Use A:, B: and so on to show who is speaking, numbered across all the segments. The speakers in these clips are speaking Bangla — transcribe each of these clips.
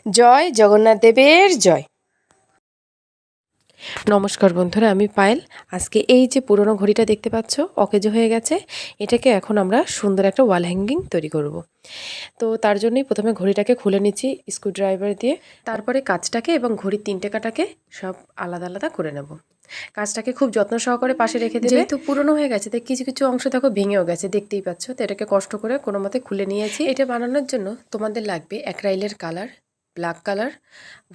A: জয় জগন্নাথ দেবের জয়। নমস্কার বন্ধুরা, আমি পায়েল। আজকে এই যে পুরনো ঘড়িটা দেখতে পাচ্ছ, অকেজো হয়ে গেছে, এটাকে এখন আমরা সুন্দর একটা ওয়াল হ্যাঙ্গিং তৈরি করব। তো তার জন্যই প্রথমে ঘড়িটাকে খুলে নিচ্ছি স্ক্রুড্রাইভার দিয়ে, তারপরে কাঁচটাকে এবং ঘড়ির 3টে কাঁটাকে সব আলাদা আলাদা করে নেব। কাজটাকে খুব যত্ন সহকারে পাশে রেখে দেবে। যেহেতু পুরনো হয়ে গেছে, তাই কিছু কিছু অংশ দেখো ভেঙেও গেছে, দেখতেই পাচ্ছ। তো এটাকে কষ্ট করে কোনো মতে খুলে নিয়েছি। এটা বানানোর জন্য তোমাদের লাগবে অ্যাক্রাইলের colour, black colour,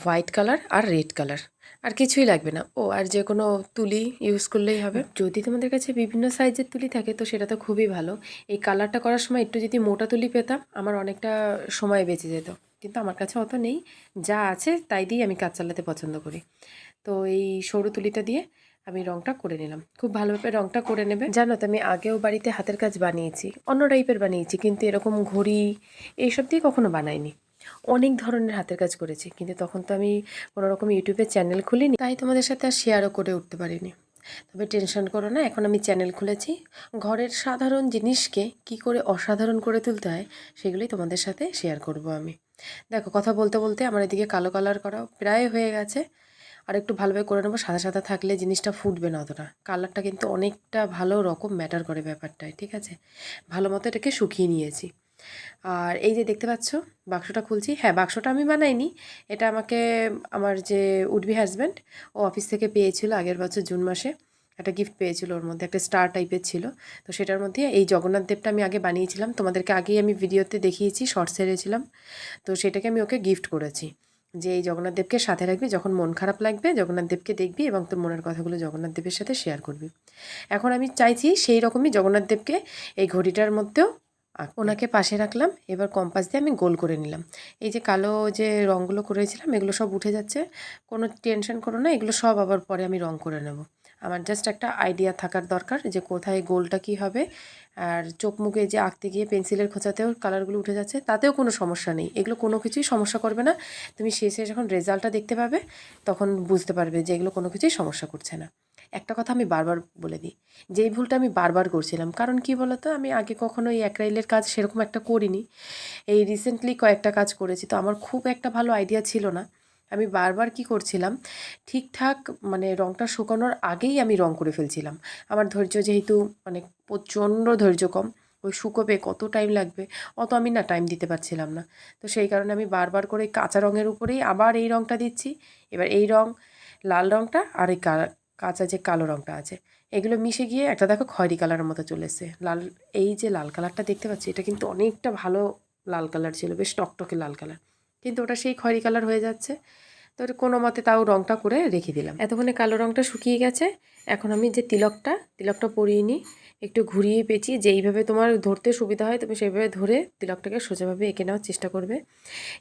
A: white colour আর রেড কালার। আর কিছুই লাগবে না। আর যে কোনো তুলি ইউজ করলেই হবে। যদি তোমাদের কাছে বিভিন্ন সাইজের তুলি থাকে তো সেটা তো খুবই ভালো। এই কালারটা করার সময় একটু যদি মোটা তুলি পেতাম আমার অনেকটা সময় বেঁচে যেত, কিন্তু আমার কাছে অত নেই। যা আছে তাই দিয়ে আমি কাজ চালাতে পছন্দ করি। তো এই সরু তুলিটা দিয়ে আমি রঙটা করে নিলাম। খুব ভালোভাবে রঙটা করে নেবে। জানো তো, আমি আগেও বাড়িতে হাতের কাজ বানিয়েছি, অন্য টাইপের বানিয়েছি, কিন্তু এরকম ঘড়ি এইসব দিয়ে কখনো বানাইনি। অনেক ধরনের হাতের কাজ করেছি, কিন্তু তখন তো আমি কোনো রকম ইউটিউবে চ্যানেল খুলিনি, তাই তোমাদের সাথে আর শেয়ারও করে উঠতে পারিনি। তবে টেনশন করো না, এখন আমি চ্যানেল খুলেছি। ঘরের সাধারণ জিনিসকে কি করে অসাধারণ করে তুলতে হয় সেগুলোই তোমাদের সাথে শেয়ার করব আমি। দেখো, কথা বলতে বলতে আমার এদিকে কালো কালার করা প্রায় হয়ে গেছে। আর একটু ভালোভাবে করে নেবো। সাদা সাদা থাকলে জিনিসটা ফুটবে না অতটা। কালারটা কিন্তু অনেকটা ভালো রকম ম্যাটার করে ব্যাপারটায়, ঠিক আছে? ভালো মতো এটাকে শুকিয়ে নিয়েছি। আর এই যে দেখতে পাচ্ছ বাক্সটা খুলছি। হ্যাঁ, বাক্সটা আমি বানাইনি, এটা আমাকে আমার যে উডবি হাজব্যান্ড, ও অফিস থেকে পেয়েছিল আগের বছর জুন মাসে। একটা গিফট পেয়েছিল, ওর মধ্যে একটা স্টার টাইপের ছিল। তো সেটার মধ্যে এই জগন্নাথ দেবটা আমি আগে বানিয়েছিলাম, তোমাদেরকে আগেই আমি ভিডিওতে দেখিয়েছি, শর্টস ছেড়েছিলাম। তো সেটাকে আমি ওকে গিফট করেছি যে এই জগন্নাথ দেবকে সাথে রাখবি, যখন মন খারাপ লাগবে জগন্নাথ দেবকে দেখবি এবং তোর মনের কথাগুলো জগন্নাথ দেবের সাথে শেয়ার করবি। এখন আমি চাইছি সেই রকমই জগন্নাথ দেবকে এই ঘড়িটার মধ্যেও ওনাকে পাশে রাখলাম। এবার কম্পাস দিয়ে আমি গোল করে নিলাম। এই যে কালো যে রঙগুলো করেছিলাম এগুলো সব উঠে যাচ্ছে, কোনো টেনশন করো না, এগুলো সব আবার পরে আমি রঙ করে নেব। আমার জাস্ট একটা আইডিয়া থাকার দরকার যে কোথায় গোলটা কী হবে। আর চোখ মুখে যে আঁকতে গিয়ে পেন্সিলের খোঁচাতেও কালারগুলো উঠে যাচ্ছে, তাতেও কোনো সমস্যা নেই, এগুলো কোনো কিছুই সমস্যা করবে না। তুমি শেষে যখন রেজাল্টটা দেখতে পাবে তখন বুঝতে পারবে যে এগুলো কোনো কিছুই সমস্যা করছে না। একটা কথা আমি বারবার বলে দিই, যেই ভুলটা আমি বারবার করছিলাম, কারণ কি বলতো, আমি আগে কখনো এই অ্যাক্রাইলের কাজ সেরকম একটা করিনি। এই রিসেন্টলি কয়েকটা কাজ করেছি, তো আমার খুব একটা ভালো আইডিয়া ছিল না। আমি বারবার কি করছিলাম, ঠিকঠাক মানে রঙটা শুকানোর আগেই আমি রঙ করে ফেলছিলাম। আমার ধৈর্য যেহেতু মানে প্রচণ্ড ধৈর্য কম, ওই শুকোবে কত টাইম লাগবে অত আমি না টাইম দিতে পারছিলাম না। তো সেই কারণে আমি বারবার করে কাঁচা রঙের উপরেই আবার এই রঙটা দিচ্ছি। এবার এই রঙ, লাল রঙটা আর এই কাঁচা যে কালো রঙটা আছে, এগুলো মিশে গিয়ে একটা দেখো খয়েরি কালারের মতো চলে এসেছে। এই যে লাল কালারটা দেখতে পাচ্ছি, এটা কিন্তু অনেকটা ভালো লাল কালার ছিল, বেশ টকটকে লাল কালার, কিন্তু ওটা সেই খয়েরি কালার হয়ে যাচ্ছে। তো কোনো মতে তাও রঙটা করে রেখে দিলাম। এতক্ষণে কালো রঙটা শুকিয়ে গেছে। এখন আমি যে তিলকটা পরিয়ে নিই, একটু ঘুরিয়ে পেঁচিয়ে, যেইভাবে তোমার ধরতে সুবিধা হয় তুমি সেইভাবে ধরে তিলকটাকে সোজাভাবে এঁকে নেওয়ার চেষ্টা করবে।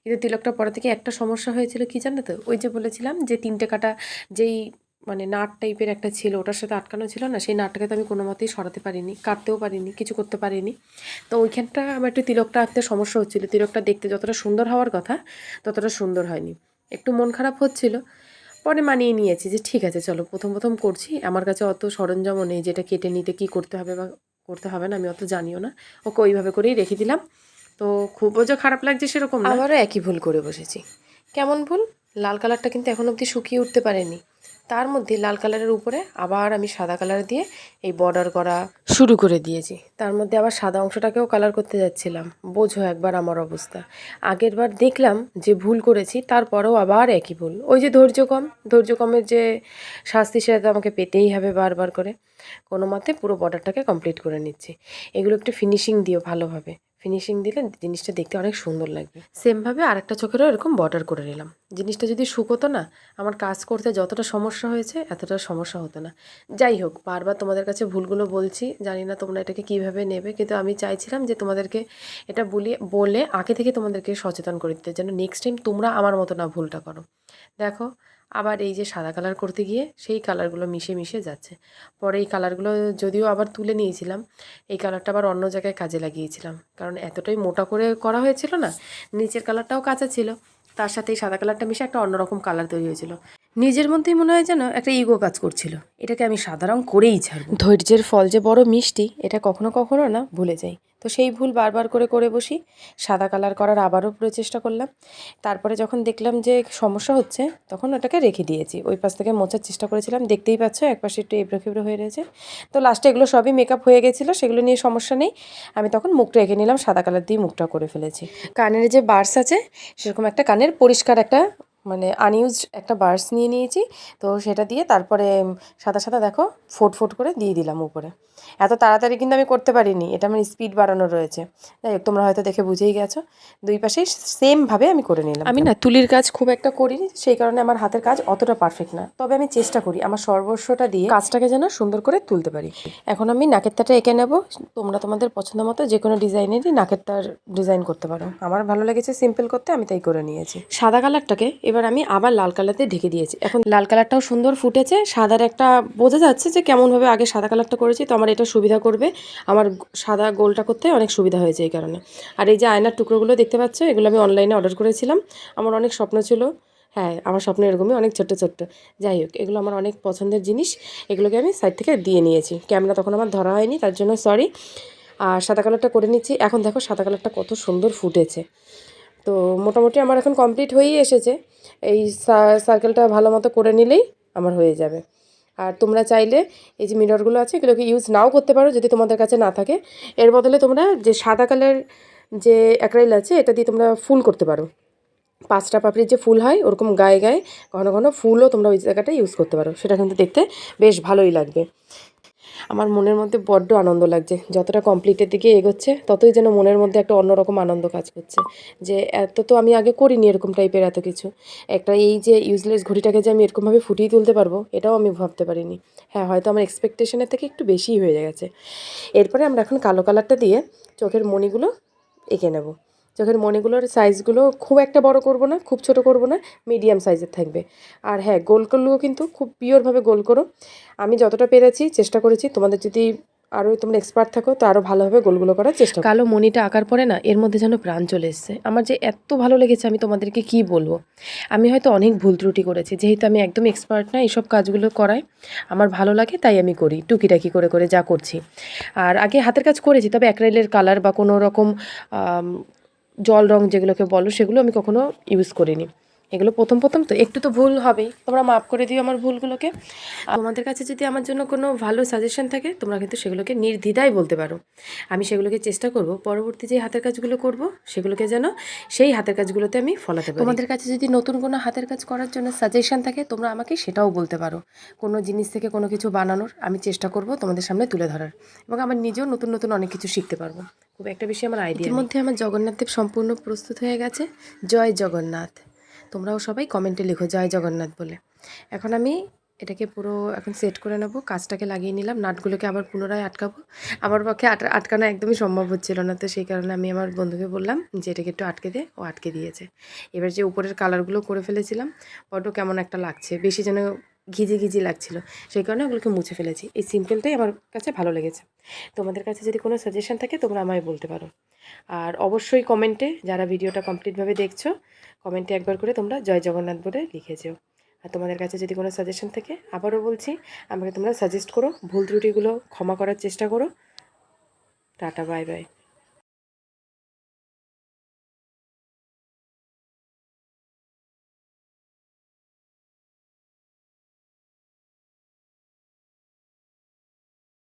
A: কিন্তু তিলকটা পরা থেকে একটা সমস্যা হয়েছিল কি জানো তো, ওই যে বলেছিলাম যে 3টে কাটা যেই মানে নাট টাইপের একটা ছিল, ওটার সাথে আটকানো ছিল না, সেই নাটটাকে তো আমি কোনো মতেই সরাতে পারিনি, কাটতেও পারিনি, কিছু করতে পারিনি। তো ওইখানটা আমার একটু তিলকটা আঁকতে সমস্যা হচ্ছিলো। তিলকটা দেখতে যতটা সুন্দর হওয়ার কথা ততটা সুন্দর হয়নি, একটু মন খারাপ হচ্ছিল। পরে মানিয়ে নিয়েছি যে ঠিক আছে, চলো প্রথম প্রথম করছি, আমার কাছে অত সরঞ্জামও নেই যেটা কেটে নিতে কী করতে হবে বা করতে হবে না, আমি অত জানিও না। ওকে ওইভাবে করেই রেখে দিলাম। তো খুবও যে খারাপ লাগছে সেরকম না। আবারও একই ভুল করে বসেছি। কেমন ভুল? লাল কালারটা কিন্তু এখন অবধি শুকিয়ে উঠতে পারেনি। তার মধ্যে লাল কালারের উপরে আবার আমি সাদা কালার দিয়ে এই বর্ডার করা শুরু করে দিয়েছি। তার মধ্যে আবার সাদা অংশটাকেও কালার করতে যাচ্ছিলাম। বোঝো একবার আমার অবস্থা। আগের বার দেখলাম যে ভুল করেছি, তারপরেও আবার একই ভুল। ওই যে ধৈর্য কমের যে শাস্তি, সেটা তো আমাকে পেতেই হবে বারবার করে। কোনো মতে পুরো বর্ডারটাকে কমপ্লিট করে নিচ্ছি। এগুলো একটু ফিনিশিং দিও ভালোভাবে। ফিনিশিং দিলে জিনিসটা দেখতে অনেক সুন্দর লাগবে। সেমভাবে আরেকটা চোখেরও এরকম বর্ডার করে নিলাম। জিনিসটা যদি শুকোতো না, আমার কাজ করতে যতটা সমস্যা হয়েছে এতটা সমস্যা হতো না। যাই হোক, বারবার তোমাদের কাছে ভুলগুলো বলছি, জানি না তোমরা এটাকে কীভাবে নেবে, কিন্তু আমি চাইছিলাম যে তোমাদেরকে এটা বলে আগে থেকে তোমাদেরকে সচেতন করে দিতে, যেন নেক্সট টাইম তোমরা আমার মতো না ভুলটা করো। দেখো, আবার এই যে সাদা কালার করতে গিয়ে সেই কালারগুলো মিশে মিশে যাচ্ছে। পরে এই কালারগুলো যদিও আবার তুলে নিয়েছিলাম, এই কালারটা আবার অন্য জায়গায় কাজে লাগিয়েছিলাম, কারণ এতটাই মোটা করে করা হয়েছিল না, নিচের কালারটাও কাঁচা ছিল, তার সাথে এই সাদা কালারটা মিশে একটা অন্যরকম কালার তৈরি হয়েছিল। নিজের মধ্যেই মনে হয় যেন একটা ইগো কাজ করছিল, এটাকে আমি সাদা রং করেই ছাড়ব। ধৈর্যের ফল যে বড় মিষ্টি, এটা কখনো কখনো না ভুলে যাই। তো সেই ভুল বারবার করে করে বসি। সাদা কালার করার আবারও চেষ্টা করলাম। তারপরে যখন দেখলাম যে সমস্যা হচ্ছে, তখন ওটাকে রেখে দিয়েছি। ওই পাশ থেকে মোছার চেষ্টা করেছিলাম, দেখতেই পাচ্ছ একপাশে একটু এবড়ো খেবড়ো হয়ে রয়েছে। তো লাস্টে এগুলো সবই মেকআপ হয়ে গেছিলো, সেগুলো নিয়ে সমস্যা নেই। আমি তখন মুখটা এঁকে নিলাম, সাদা কালার দিয়ে মুখটা করে ফেলেছি। কানের যে বার্স আছে, সেরকম একটা কানের পরিষ্কার একটা মানে আনইউজড একটা বার্স নিয়ে নিয়েছি। তো সেটা দিয়ে তারপরে সাদা সাদা দেখো ফোট ফোট করে দিয়ে দিলাম উপরে। এত তাড়াতাড়ি কিন্তু আমি করতে পারিনি, এটা আমার স্পিড বাড়ানো রয়েছে। যাই হোক, তোমরা হয়তো দেখে বুঝেই গেছো। দুই পাশেই সেমভাবে আমি করে নিলাম। আমি না তুলির কাজ খুব একটা করিনি, সেই কারণে আমার হাতের কাজ অতটা পারফেক্ট না। তবে আমি চেষ্টা করি আমার সর্বস্বটা দিয়ে কাজটাকে যেন সুন্দর করে তুলতে পারি। এখন আমি নাকের তারটা এঁকে নেব। তোমরা তোমাদের পছন্দ মতো যে কোনো ডিজাইনেরই নাকের তার ডিজাইন করতে পারো। আমার ভালো লেগেছে সিম্পল করতে, আমি তাই করে নিয়েছি। সাদা কালারটাকে এবার আমি আবার লাল কালার দিয়ে ঢেকে দিয়েছি। এখন লাল কালারটাও সুন্দর ফুটেছে। সাদার একটা বোঝা যাচ্ছে যে কেমনভাবে আগে সাদা কালারটা করেছি, তো আমার এটা সুবিধা করবে। আমার সাদা গোলটা করতে অনেক সুবিধা হয়েছে এই কারণে। আর এই যে আয়নার টুকরোগুলো দেখতে পাচ্ছ, এগুলো আমি অনলাইনে অর্ডার করেছিলাম। আমার অনেক স্বপ্ন ছিল, হ্যাঁ আমার স্বপ্ন এরকমই অনেক ছোট্ট ছোট্ট। যাই হোক, এগুলো আমার অনেক পছন্দের জিনিস। এগুলোকে আমি সাইড থেকে দিয়ে নিয়েছি, ক্যামেরা তখন আমার ধরা হয়নি, তার জন্য সরি। আর সাদা কালারটা করে নিচ্ছি। এখন দেখো সাদা কালারটা কত সুন্দর ফুটেছে। তো মোটামুটি আমার এখন কমপ্লিট হয়েই এসেছে। এই সার্কেলটা ভালো মতো করে নিলেই আমার হয়ে যাবে। আর তোমরা চাইলে এই যে মিররগুলো আছে, এগুলোকে ইউজ নাও করতে পারো যদি তোমাদের কাছে না থাকে। এর বদলে তোমরা যে সাদা কালার যে অ্যাক্রাইল আছে, এটা দিয়ে তোমরা ফুল করতে পারো। 5টা পাপড়ির যে ফুল হয়, ওরকম গায়ে গায়ে ঘন ঘন ফুলও তোমরা ওই জায়গাটা ইউজ করতে পারো। সেটা কিন্তু দেখতে বেশ ভালোই লাগবে। আমার মনের মধ্যে বড্ড আনন্দ লাগছে। যতটা কমপ্লিটের দিকে এগোচ্ছে, ততই যেন মনের মধ্যে একটা অন্যরকম আনন্দ কাজ করছে। যে এত তো আমি আগে করিনি এরকম টাইপের এত কিছু। একটা এই যে ইউজলেস ঘড়িটাকে যে আমি এরকমভাবে ফুটিয়ে তুলতে পারবো, এটাও আমি ভাবতে পারিনি। হ্যাঁ, হয়তো আমার এক্সপেকটেশনের থেকে একটু বেশিই হয়ে গেছে। এরপরে আমরা এখন কালো কালারটা দিয়ে চোখের মণিগুলো এঁকে নেব। চোখের মণিগুলোর সাইজগুলো খুব একটা বড় করব না, খুব ছোট করব না, মিডিয়াম সাইজের থাকবে। আর হ্যাঁ, গোল করলেও কিন্তু খুব পিওরভাবে গোল করো। আমি যতটা পেরেছি চেষ্টা করেছি। তোমাদের যদি আরও তোমরা এক্সপার্ট থাকো তো আরও ভালোভাবে গোলগুলো করার চেষ্টা করো। কালো মণিটা আঁকার পরে না এর মধ্যে যেন প্রাণ চলে এসছে। আমার যে এত ভালো লেগেছে, আমি তোমাদেরকে কি বলবো। আমি হয়তো অনেক ভুল ত্রুটি করেছি, যেহেতু আমি একদম এক্সপার্ট না এইসব কাজগুলো করায়। আমার ভালো লাগে তাই আমি করি, টুকিটাকি করে করে যা করছি। আর আগে হাতের কাজ করেছি, তবে অ্যাক্রাইলের কালার বা কোনো রকম জল রং যেগুলোকে বলো, সেগুলো আমি কখনো ইউজ করিনি। এগুলো প্রথম প্রথম তো একটু তো ভুল হবেই, তোমরা মাফ করে দিও আমার ভুলগুলোকে। তোমাদের কাছে যদি আমার জন্য কোনো ভালো সাজেশন থাকে, তোমরা কিন্তু সেগুলোকে নির্দ্বিধায় বলতে পারো। আমি সেগুলোকে চেষ্টা করব পরবর্তী যে হাতের কাজগুলো করব, সেগুলোকে যেন সেই হাতের কাজগুলোতে আমি ফলাতে পারি। তোমাদের কাছে যদি নতুন কোনো হাতের কাজ করার জন্য সাজেশন থাকে, তোমরা আমাকে সেটাও বলতে পারো। কোনো জিনিস থেকে কোনো কিছু বানানোর আমি চেষ্টা করব তোমাদের সামনে তুলে ধরার, এবং আমার নিজেও নতুন নতুন অনেক কিছু শিখতে পারবো। খুব একটা বেশি আমার আইডিয়া। ইতিমধ্যে আমার জগন্নাথ দেব সম্পূর্ণ প্রস্তুত হয়ে গেছে। জয় জগন্নাথ। তোমরাও সবাই কমেন্টে লিখো জয় জগন্নাথ বলে। এখন আমি এটাকে পুরো এখন সেট করে নেব। কাজটাকে লাগিয়ে নিলাম, নাটগুলোকে আবার পুনরায় আটকাবো। আমার পক্ষে আটকানো একদমই সম্ভব হচ্ছিল না, তো সেই কারণে আমি আমার বন্ধুকে বললাম যে এটাকে একটু আটকে দে, ও আটকে দিয়েছে। এবার যে উপরের কালারগুলো করে ফেলেছিলাম, বড্ড কেমন একটা লাগছে, বেশি যেন ঘিজি ঘিজি লাগছিল, সেই কারণে ওগুলোকে মুছে ফেলেছি। এই সিম্পলটাই আমার কাছে ভালো লেগেছে। তোমাদের কাছে যদি কোনো সাজেশন থাকে, তোমরা আমায় বলতে পারো। আর অবশ্যই কমেন্টে, যারা ভিডিওটা কমপ্লিটভাবে দেখছো, কমেন্টে একবার করে তোমরা জয় জগন্নাথ বলে লিখে যেও। আর তোমাদের কাছে যদি কোনো সাজেশন থাকে, আবারও বলছি, আমাকে তোমরা সাজেস্ট করো, ভুল ত্রুটিগুলো ক্ষমা করার চেষ্টা করো। Tata, bye bye.